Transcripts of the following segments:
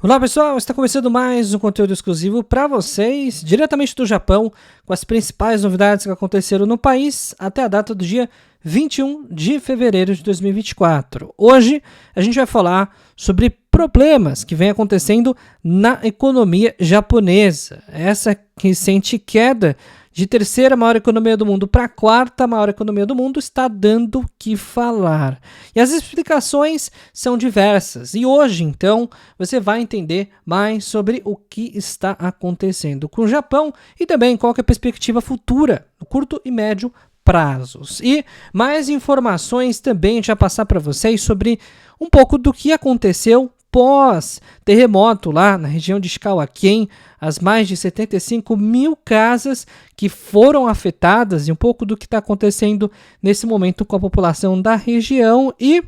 Olá pessoal, está começando mais um conteúdo exclusivo para vocês, diretamente do Japão, com as principais novidades que aconteceram no país até a data do dia 21 de fevereiro de 2024. Hoje a gente vai falar sobre problemas que vem acontecendo na economia japonesa. Essa recente queda de terceira maior economia do mundo para a quarta maior economia do mundo está dando o que falar. E as explicações são diversas. E hoje, então, você vai entender mais sobre o que está acontecendo com o Japão e também qual que é a perspectiva futura, no curto e médio prazos. E mais informações também já passar para vocês sobre um pouco do que aconteceu pós-terremoto lá na região de Ishikawa-ken, as mais de 75 mil casas que foram afetadas e um pouco do que está acontecendo nesse momento com a população da região e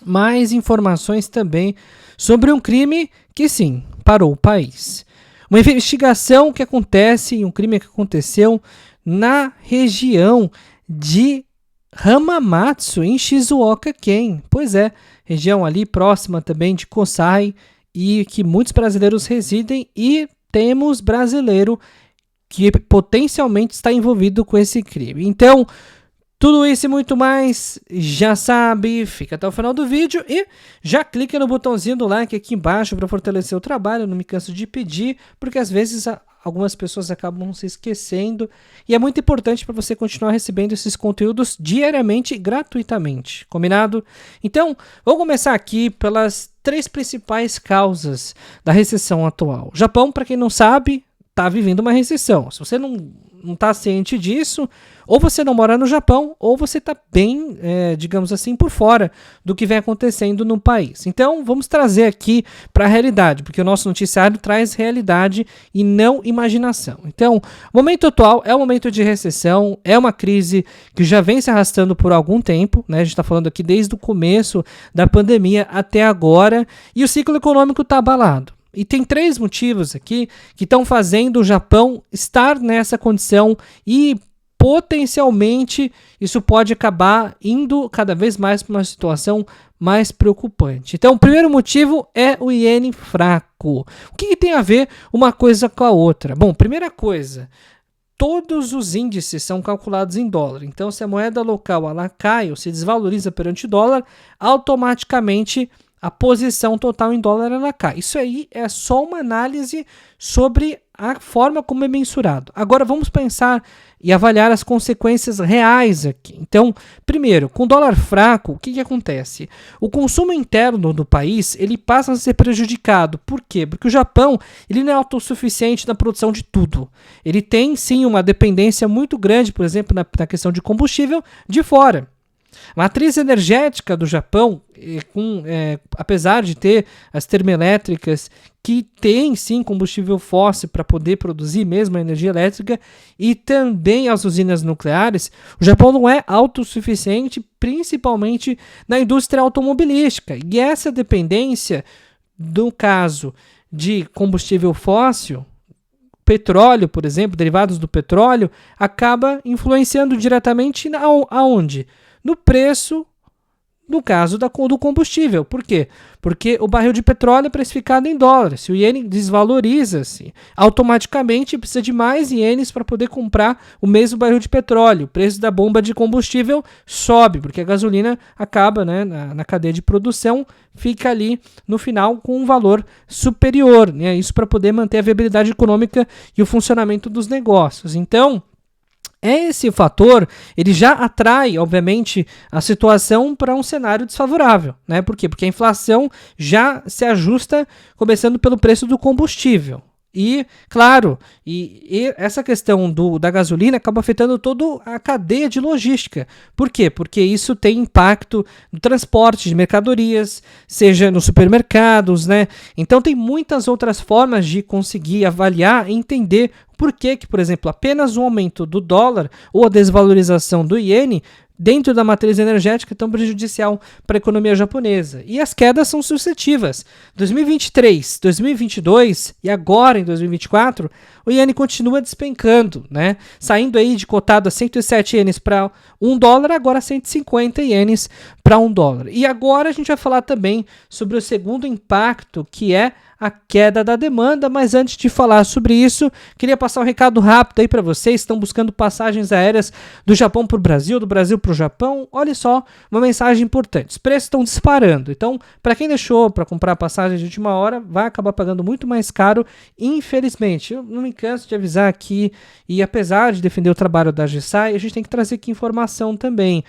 mais informações também sobre um crime que sim, parou o país. Uma investigação que acontece, um crime que aconteceu na região de Hamamatsu, em Shizuoka-ken. Pois é, região ali próxima também de Kosai e que muitos brasileiros residem e temos brasileiro que potencialmente está envolvido com esse crime. Então, tudo isso e muito mais, já sabe, fica até o final do vídeo e já clica no botãozinho do like aqui embaixo para fortalecer o trabalho, não me canso de pedir, porque às vezes algumas pessoas acabam se esquecendo e é muito importante para você continuar recebendo esses conteúdos diariamente gratuitamente, combinado? Então, vamos começar aqui pelas três principais causas da recessão atual. O Japão, para quem não sabe, está vivendo uma recessão. Se você não está ciente disso, ou você não mora no Japão, ou você está bem, digamos assim, por fora do que vem acontecendo no país. Então, vamos trazer aqui para a realidade, porque o nosso noticiário traz realidade e não imaginação. Então, o momento atual é um momento de recessão, é uma crise que já vem se arrastando por algum tempo, né? A gente está falando aqui desde o começo da pandemia até agora, e o ciclo econômico está abalado. E tem três motivos aqui que estão fazendo o Japão estar nessa condição e potencialmente isso pode acabar indo cada vez mais para uma situação mais preocupante. Então, o primeiro motivo é o iene fraco. O que tem a ver uma coisa com a outra? Bom, primeira coisa, todos os índices são calculados em dólar. Então, se a moeda local ela cai ou se desvaloriza perante o dólar, automaticamente a posição total em dólar ela cai. Isso aí é só uma análise sobre a forma como é mensurado. Agora vamos pensar e avaliar as consequências reais aqui. Então, primeiro, com dólar fraco, o que acontece? O consumo interno do país ele passa a ser prejudicado. Por quê? Porque o Japão ele não é autossuficiente na produção de tudo. Ele tem sim uma dependência muito grande, por exemplo, na questão de combustível de fora. A matriz energética do Japão, apesar de ter as termoelétricas que tem sim combustível fóssil para poder produzir mesmo a energia elétrica e também as usinas nucleares, o Japão não é autossuficiente, principalmente na indústria automobilística. E essa dependência, no caso de combustível fóssil, petróleo, por exemplo, derivados do petróleo, acaba influenciando diretamente aonde? No preço, no caso do combustível. Por quê? Porque o barril de petróleo é precificado em dólares. Se o iene desvaloriza-se, automaticamente precisa de mais ienes para poder comprar o mesmo barril de petróleo. O preço da bomba de combustível sobe, porque a gasolina acaba, né, na cadeia de produção, fica ali no final com um valor superior. Né? Isso para poder manter a viabilidade econômica e o funcionamento dos negócios. Então, esse fator, ele já atrai, obviamente, a situação para um cenário desfavorável, né? Por quê? Porque a inflação já se ajusta começando pelo preço do combustível. E, claro, e essa questão da gasolina acaba afetando toda a cadeia de logística. Por quê? Porque isso tem impacto no transporte de mercadorias, seja nos supermercados, né? Então tem muitas outras formas de conseguir avaliar e entender por que, por exemplo, apenas um aumento do dólar ou a desvalorização do iene dentro da matriz energética é tão prejudicial para a economia japonesa. E as quedas são sucessivas. 2023, 2022 e agora em 2024, o iene continua despencando, né? Saindo aí de cotado a 107 ienes para $1, agora 150 ienes para $1. E agora a gente vai falar também sobre o segundo impacto, que é a queda da demanda. Mas antes de falar sobre isso, queria passar um recado rápido aí para vocês que estão buscando passagens aéreas do Japão para o Brasil, do Brasil para o Japão. Olha só, uma mensagem importante: os preços estão disparando, então para quem deixou para comprar passagem de última hora, vai acabar pagando muito mais caro, infelizmente. Eu não me canso de avisar aqui, e apesar de defender o trabalho da GSAI, a gente tem que trazer aqui informação também.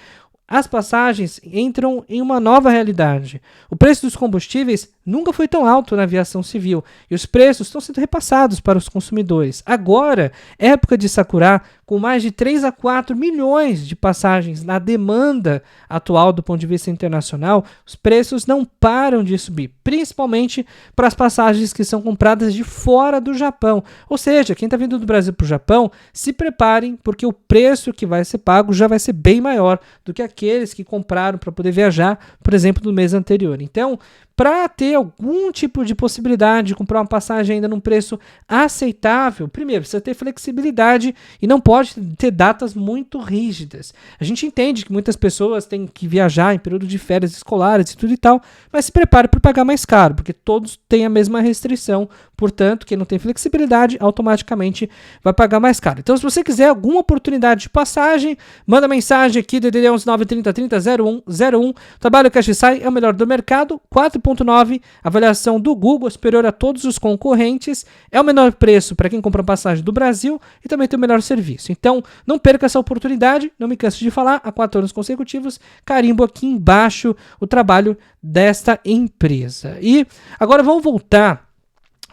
As passagens entram em uma nova realidade. O preço dos combustíveis nunca foi tão alto na aviação civil e os preços estão sendo repassados para os consumidores. Agora, época de Sakura, com mais de 3 a 4 milhões de passagens na demanda atual do ponto de vista internacional, os preços não param de subir, principalmente para as passagens que são compradas de fora do Japão. Ou seja, quem está vindo do Brasil para o Japão, se preparem, porque o preço que vai ser pago já vai ser bem maior do que aqueles que compraram para poder viajar, por exemplo, no mês anterior. Então, para ter algum tipo de possibilidade de comprar uma passagem ainda num preço aceitável, primeiro, precisa ter flexibilidade e não pode ter datas muito rígidas. A gente entende que muitas pessoas têm que viajar em período de férias escolares e tudo e tal, mas se prepare para pagar mais caro, porque todos têm a mesma restrição. Portanto, quem não tem flexibilidade automaticamente vai pagar mais caro. Então, se você quiser alguma oportunidade de passagem, manda mensagem aqui, DDD 11 930 30 0101. Trabalho que a GSAI é o melhor do mercado, 4.9, avaliação do Google superior a todos os concorrentes, é o menor preço para quem compra passagem do Brasil e também tem o melhor serviço. Então, não perca essa oportunidade, não me canso de falar, há 4 anos consecutivos, carimbo aqui embaixo o trabalho desta empresa. E agora vamos voltar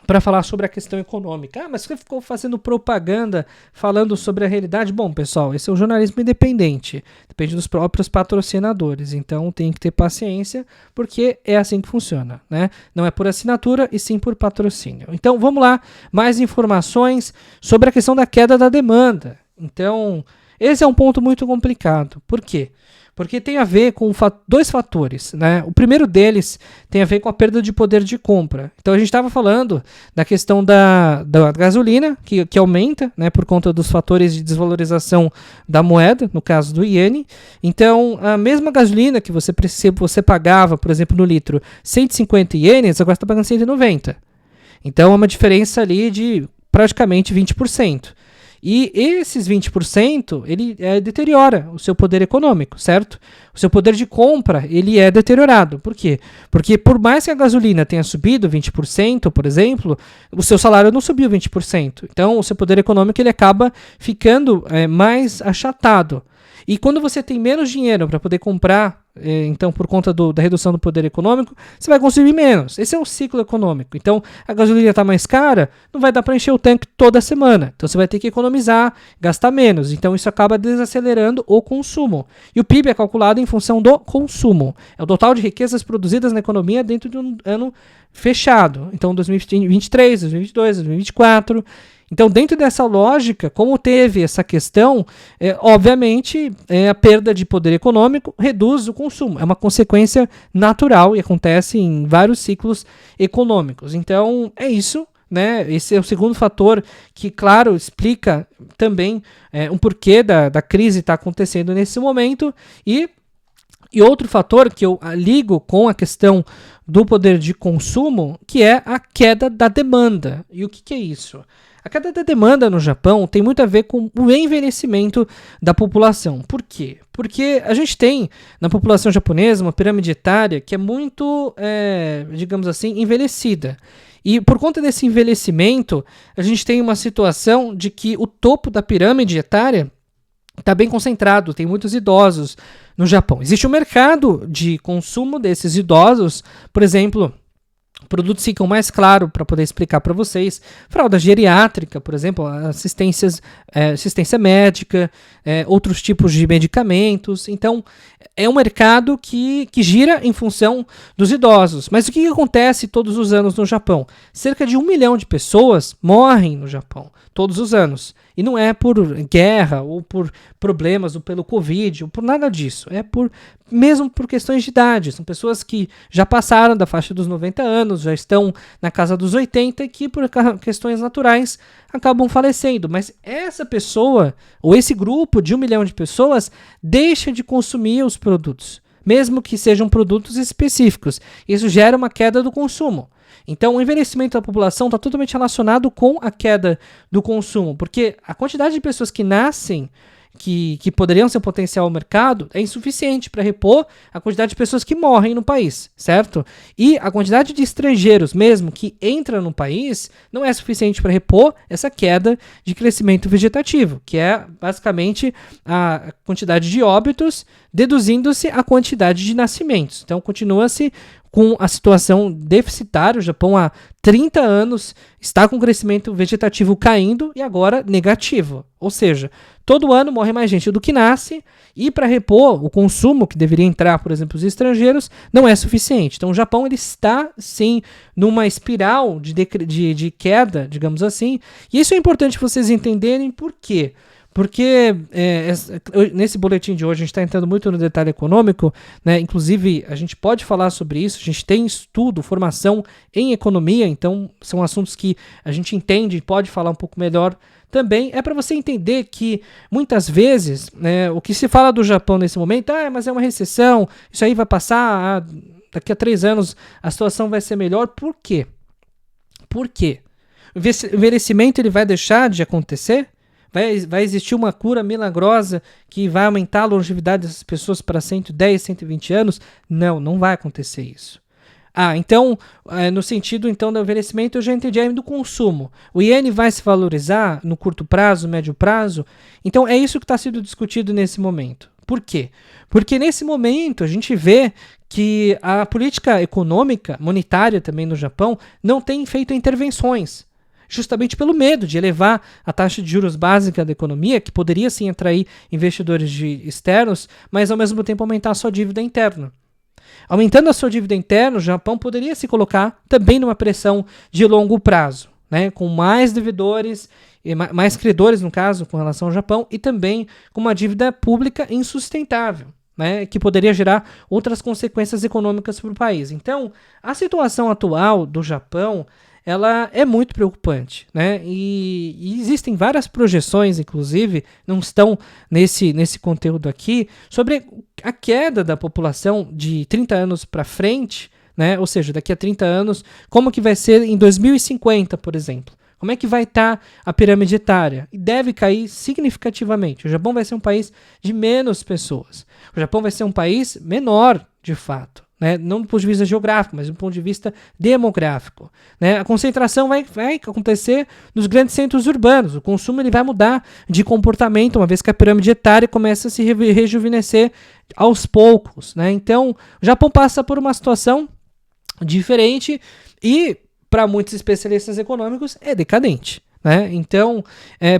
para falar sobre a questão econômica. Mas você ficou fazendo propaganda falando sobre a realidade? Bom, pessoal, esse é o jornalismo independente. Depende dos próprios patrocinadores. Então tem que ter paciência, porque é assim que funciona, né? Não é por assinatura e sim por patrocínio. Então vamos lá, mais informações sobre a questão da queda da demanda. Então, esse é um ponto muito complicado. Por quê? Porque tem a ver com dois fatores, né? O primeiro deles tem a ver com a perda de poder de compra. Então a gente estava falando da questão da gasolina, que aumenta, né, por conta dos fatores de desvalorização da moeda, no caso do iene. Então a mesma gasolina que você pagava, por exemplo, no litro 150 ienes, agora está pagando 190. Então é uma diferença ali de praticamente 20%. E esses 20%, ele deteriora o seu poder econômico, certo? O seu poder de compra, ele é deteriorado. Por quê? Porque por mais que a gasolina tenha subido 20%, por exemplo, o seu salário não subiu 20%. Então, o seu poder econômico, ele acaba ficando mais achatado. E quando você tem menos dinheiro para poder comprar, então por conta da redução do poder econômico, você vai consumir menos. Esse é um ciclo econômico. Então a gasolina está mais cara, não vai dar para encher o tanque toda semana. Então você vai ter que economizar, gastar menos. Então isso acaba desacelerando o consumo. E o PIB é calculado em função do consumo. É o total de riquezas produzidas na economia dentro de um ano fechado. Então 2023, 2022, 2024... Então, dentro dessa lógica, como teve essa questão, obviamente, a perda de poder econômico reduz o consumo. É uma consequência natural e acontece em vários ciclos econômicos. Então, é isso, né? Esse é o segundo fator que, claro, explica também um porquê da crise estar acontecendo nesse momento. E outro fator que eu ligo com a questão do poder de consumo, que é a queda da demanda. E o que é isso? A queda da demanda no Japão tem muito a ver com o envelhecimento da população. Por quê? Porque a gente tem na população japonesa uma pirâmide etária que é muito, digamos assim, envelhecida. E por conta desse envelhecimento, a gente tem uma situação de que o topo da pirâmide etária está bem concentrado, tem muitos idosos no Japão. Existe um mercado de consumo desses idosos, por exemplo, produtos ficam mais claros para poder explicar para vocês. Fralda geriátrica, por exemplo, assistência médica, outros tipos de medicamentos. Então, é um mercado que gira em função dos idosos. Mas o que acontece todos os anos no Japão? Cerca de 1 milhão de pessoas morrem no Japão todos os anos. E não é por guerra, ou por problemas, ou pelo Covid, ou por nada disso. É mesmo por questões de idade. São pessoas que já passaram da faixa dos 90 anos, já estão na casa dos 80 e que por questões naturais acabam falecendo. Mas essa pessoa, ou esse grupo de 1 milhão de pessoas, deixa de consumir os produtos, mesmo que sejam produtos específicos. Isso gera uma queda do consumo. Então, o envelhecimento da população está totalmente relacionado com a queda do consumo, porque a quantidade de pessoas que nascem que poderiam ser potencial ao mercado é insuficiente para repor a quantidade de pessoas que morrem no país, certo? E a quantidade de estrangeiros mesmo que entra no país não é suficiente para repor essa queda de crescimento vegetativo, que é basicamente a quantidade de óbitos deduzindo-se a quantidade de nascimentos. Então continua-se com a situação deficitária. O Japão há 30 anos está com crescimento vegetativo caindo e agora negativo. Ou seja, todo ano morre mais gente do que nasce e para repor o consumo que deveria entrar, por exemplo, os estrangeiros, não é suficiente. Então o Japão ele está, sim, numa espiral de queda, digamos assim. E isso é importante vocês entenderem por quê. Porque nesse boletim de hoje a gente está entrando muito no detalhe econômico, né? Inclusive a gente pode falar sobre isso, a gente tem estudo, formação em economia, então são assuntos que a gente entende e pode falar um pouco melhor também. É para você entender que muitas vezes o que se fala do Japão nesse momento, mas é uma recessão, isso aí vai passar, daqui a 3 anos a situação vai ser melhor. Por quê? Por quê? O envelhecimento ele vai deixar de acontecer? Vai existir uma cura milagrosa que vai aumentar a longevidade dessas pessoas para 110, 120 anos? Não vai acontecer isso. Então, no sentido então, do envelhecimento, eu já entendi ainda do consumo. O iene vai se valorizar no curto prazo, médio prazo? Então, é isso que está sendo discutido nesse momento. Por quê? Porque nesse momento a gente vê que a política econômica, monetária também no Japão, não tem feito intervenções. Justamente pelo medo de elevar a taxa de juros básica da economia, que poderia sim atrair investidores externos, mas ao mesmo tempo aumentar a sua dívida interna. Aumentando a sua dívida interna, o Japão poderia se colocar também numa pressão de longo prazo, né, com mais devedores, mais credores no caso, com relação ao Japão, e também com uma dívida pública insustentável, né, que poderia gerar outras consequências econômicas para o país. Então, a situação atual do Japão ela é muito preocupante, né? E existem várias projeções, inclusive, não estão nesse conteúdo aqui, sobre a queda da população de 30 anos para frente, né? Ou seja, daqui a 30 anos, como que vai ser em 2050, por exemplo. Como é que vai estar a pirâmide etária? E deve cair significativamente. O Japão vai ser um país de menos pessoas. O Japão vai ser um país menor, de fato. Né? Não do ponto de vista geográfico, mas do ponto de vista demográfico. Né? A concentração vai acontecer nos grandes centros urbanos. O consumo ele vai mudar de comportamento, uma vez que a pirâmide etária começa a se rejuvenescer aos poucos. Né? Então, o Japão passa por uma situação diferente e, para muitos especialistas econômicos, é decadente. Né? Então,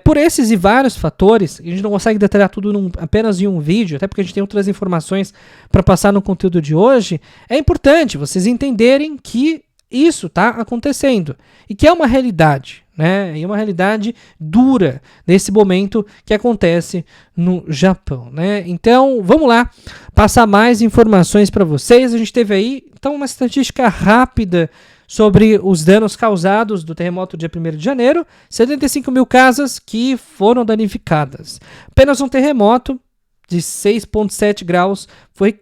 por esses e vários fatores, a gente não consegue detalhar tudo apenas em um vídeo, até porque a gente tem outras informações para passar no conteúdo de hoje. É importante vocês entenderem que isso está acontecendo e que é uma realidade, né? E uma realidade dura nesse momento que acontece no Japão, né? Então, vamos lá passar mais informações para vocês. A gente teve aí, então, uma estatística rápida sobre os danos causados do terremoto dia 1º de janeiro, 75 mil casas que foram danificadas. Apenas um terremoto de 6,7 graus foi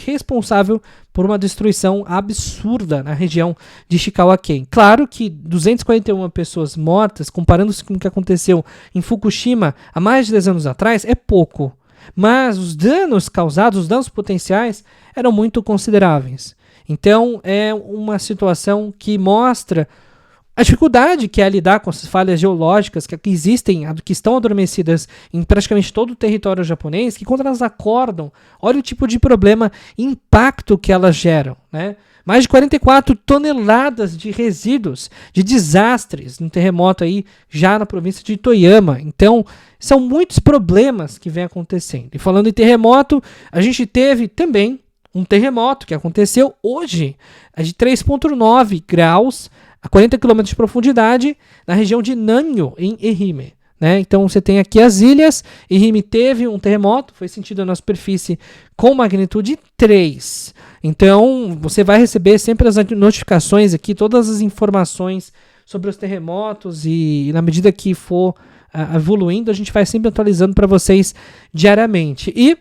responsável por uma destruição absurda na região de Ishikawa-ken. Claro que 241 pessoas mortas, comparando-se com o que aconteceu em Fukushima há mais de 10 anos atrás, é pouco. Mas os danos causados, os danos potenciais, eram muito consideráveis. Então, é uma situação que mostra a dificuldade que é lidar com essas falhas geológicas que existem, que estão adormecidas em praticamente todo o território japonês, que quando elas acordam, olha o tipo de problema e impacto que elas geram, né? Mais de 44 toneladas de resíduos, de desastres no terremoto aí, já na província de Toyama. Então, são muitos problemas que vêm acontecendo. E falando em terremoto, a gente teve também um terremoto que aconteceu hoje, de 3,9 graus, a 40 km de profundidade, na região de Nanyo, em Ehime. Né? Então você tem aqui as ilhas, Ehime teve um terremoto, foi sentido na superfície com magnitude 3. Então você vai receber sempre as notificações aqui, todas as informações sobre os terremotos e na medida que for evoluindo, a gente vai sempre atualizando para vocês diariamente. E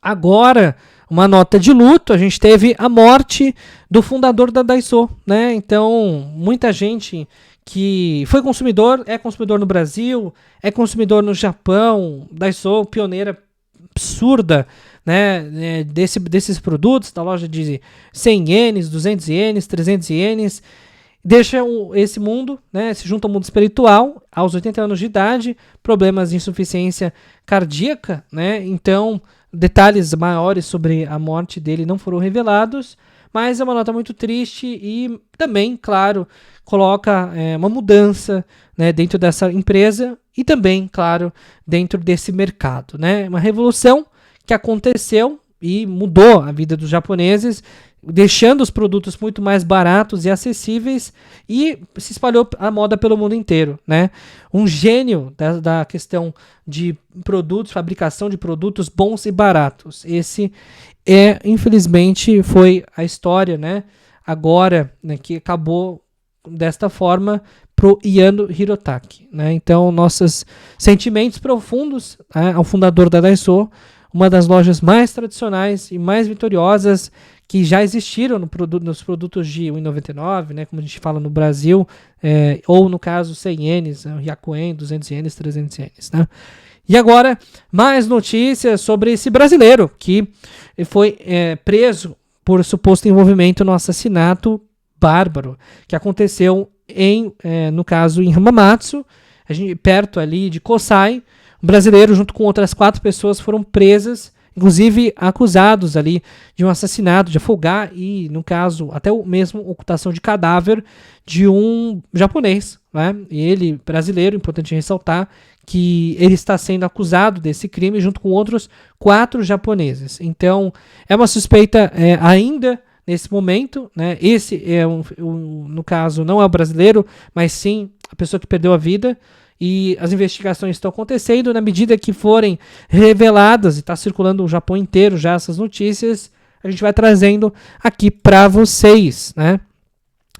agora, uma nota de luto. A gente teve a morte do fundador da Daiso, né? Então, muita gente que foi consumidor, é consumidor no Brasil, é consumidor no Japão. Daiso, pioneira absurda, né, desses produtos, da loja de 100 ienes, 200 ienes, 300 ienes, deixa esse mundo, né, se junta ao mundo espiritual, aos 80 anos de idade, problemas de insuficiência cardíaca, né, então detalhes maiores sobre a morte dele não foram revelados, mas é uma nota muito triste e também, claro, coloca uma mudança, né, dentro dessa empresa e também, claro, dentro desse mercado, né, uma revolução que aconteceu e mudou a vida dos japoneses, deixando os produtos muito mais baratos e acessíveis, e se espalhou a moda pelo mundo inteiro, né? Um gênio da questão de produtos, fabricação de produtos bons e baratos. Esse infelizmente, foi a história, né? Agora, né, que acabou desta forma pro Yano Hirotaki, né? Então, nossos sentimentos profundos, né, ao fundador da Daiso, uma das lojas mais tradicionais e mais vitoriosas que já existiram nos produtos de 1,99, né, como a gente fala no Brasil, ou no caso 100 ienes, Hyakuen, 200 ienes, 300 ienes, né? E agora, mais notícias sobre esse brasileiro que foi preso por suposto envolvimento no assassinato bárbaro que aconteceu no caso em Hamamatsu, perto ali de Kosai. Um brasileiro junto com outras 4 pessoas foram presas, inclusive acusados ali de um assassinato, de afogar e, no caso, até o mesmo ocultação de cadáver de um japonês, né? E ele, brasileiro, importante ressaltar que ele está sendo acusado desse crime junto com outros 4 japoneses. Então, é uma suspeita ainda nesse momento, né? Esse no caso, não é o brasileiro, mas sim a pessoa que perdeu a vida. E as investigações estão acontecendo. Na medida que forem reveladas, e está circulando o Japão inteiro já essas notícias, a gente vai trazendo aqui para vocês, né?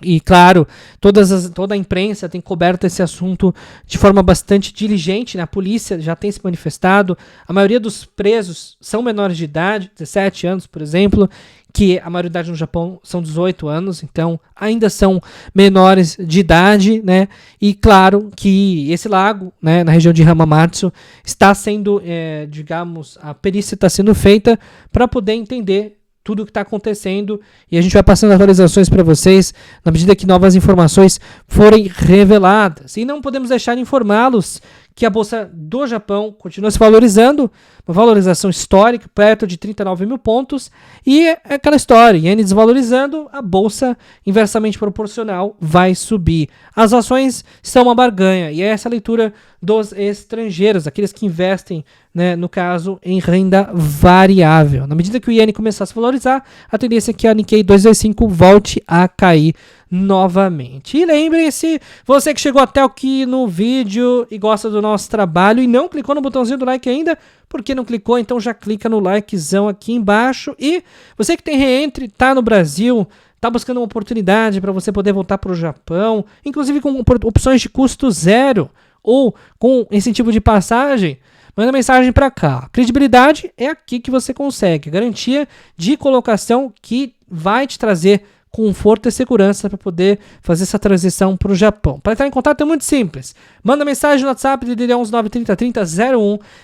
E claro, toda a imprensa tem coberto esse assunto de forma bastante diligente, né? A polícia já tem se manifestado. A maioria dos presos são menores de idade, 17 anos, por exemplo, que a maioridade no Japão são 18 anos, então ainda são menores de idade, né? E claro que esse lago, né, na região de Hamamatsu, está sendo, digamos, a perícia está sendo feita para poder entender tudo o que está acontecendo, e a gente vai passando atualizações para vocês na medida que novas informações forem reveladas. E não podemos deixar de informá-los que a Bolsa do Japão continua se valorizando, uma valorização histórica, perto de 39 mil pontos, e é aquela história, iene desvalorizando, a Bolsa inversamente proporcional vai subir. As ações são uma barganha, e é essa a leitura dos estrangeiros, aqueles que investem, né, no caso, em renda variável. Na medida que o iene começar a se valorizar, a tendência é que a Nikkei 225 volte a cair novamente. E lembre-se, você que chegou até aqui no vídeo e gosta do nosso trabalho e não clicou no botãozinho do like ainda, por que não clicou? Então já clica no likezão aqui embaixo. E você que tem reentry, tá no Brasil, tá buscando uma oportunidade para você poder voltar para o Japão, inclusive com opções de custo zero ou com incentivo de passagem, manda mensagem para cá. Credibilidade é aqui que você consegue. Garantia de colocação que vai te trazer conforto e segurança para poder fazer essa transição para o Japão. Para entrar em contato é muito simples. Manda mensagem no WhatsApp DDD 11 930 30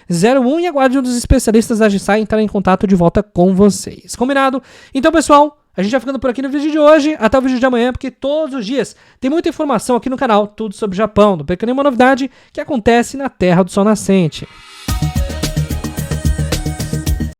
0101 e aguarde um dos especialistas da GSAI entrar em contato de volta com vocês. Combinado? Então, pessoal, a gente vai ficando por aqui no vídeo de hoje. Até o vídeo de amanhã, porque todos os dias tem muita informação aqui no canal, tudo sobre o Japão. Não perca nenhuma novidade que acontece na Terra do Sol Nascente.